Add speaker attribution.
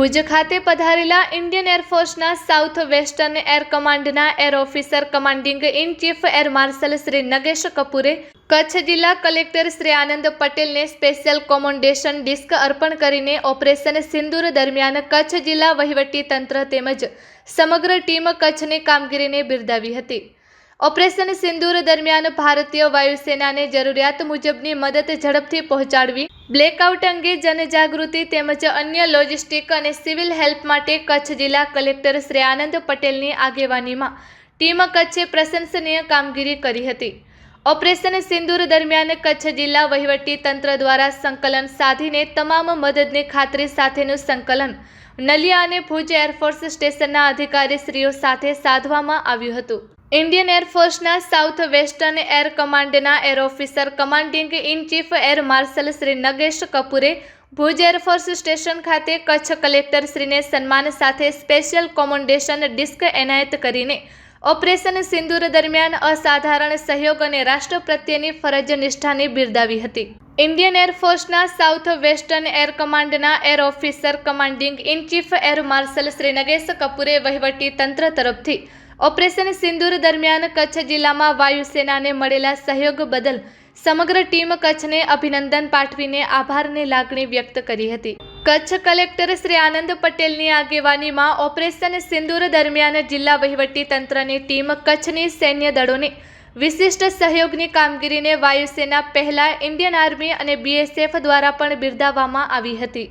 Speaker 1: ભુજ ખાતે પધારેલા ઇન્ડિયન એરફોર્સના સાઉથ વેસ્ટર્ન એર કમાન્ડના air officer commanding in chief air marshal Shri Nagesh કપૂરે કચ્છ જિલ્લા કલેક્ટર શ્રી આનંદ પટેલને સ્પેશિયલ કોમોન્ડેશન ડિસ્ક અર્પણ કરીને ઓપરેશન સિંદૂર દરમિયાન કચ્છ જિલ્લા વહીવટી તંત્ર તેમજ સમગ્ર ટીમ કચ્છની કામગીરીને બિરદાવી હતી। ઓપરેશન સિંદૂર દરમિયાન ભારતીય વાયુસેનાને જરૂરિયાત મુજબની મદદ ઝડપથી પહોંચાડવી, બ્લેકઆઉટ અંગે જનજાગૃતિ તેમજ અન્ય લોજિસ્ટિક અને સિવિલ હેલ્પ માટે કચ્છ જિલ્લા કલેક્ટર શ્રી આનંદ પટેલની આગેવાનીમાં ટીમ કચ્છે પ્રશંસનીય કામગીરી કરી હતી। ઓપરેશન સિંદૂર દરમિયાન કચ્છ જિલ્લા વહીવટી તંત્ર દ્વારા સંકલન સાધીને તમામ મદદની ખાતરી સાથેનું સંકલન નલિયા અને ભુજ એરફોર્સ સ્ટેશનના અધિકારીશ્રીઓ સાથે સાધવામાં આવ્યું હતું। ઇન્ડિયન એરફોર્સના સાઉથ વેસ્ટર્ન એર કમાન્ડના air officer commanding in chief air marshal Shri Nagesh કપૂરે ભુજ એરફોર્સ સ્ટેશન ખાતે કચ્છ કલેક્ટરશ્રીને સન્માન સાથે સ્પેશિયલ કોમોન્ડેશન ડિસ્ક એનાયત કરીને ઓપરેશન સિંદૂર દરમિયાન અસાધારણ સહયોગ અને રાષ્ટ્ર પ્રત્યેની ફરજ નિષ્ઠાને બિરદાવી હતી। ઇન્ડિયન એરફોર્સના સાઉથ વેસ્ટર્ન એર કમાન્ડના air officer commanding in chief air marshal Shri Nagesh કપૂરે વહીવટી તંત્ર તરફથી ઓપરેશન સિંદૂર દરમિયાન કચ્છ જિલ્લામાં વાયુસેનાને મળેલા સહયોગ બદલ સમગ્ર ટીમ કચ્છને અભિનંદન પાઠવીને આભારની લાગણી વ્યક્ત કરી હતી। કચ્છ કલેક્ટર શ્રી આનંદ પટેલની આગેવાનીમાં ઓપરેશન સિંદૂર દરમિયાન જિલ્લા વહીવટી તંત્રની ટીમ કચ્છની સૈન્ય દળોને વિશિષ્ટ સહયોગની કામગીરીને વાયુસેના પહેલા ઇન્ડિયન આર્મી અને BSF દ્વારા પણ બિરદાવવામાં આવી હતી।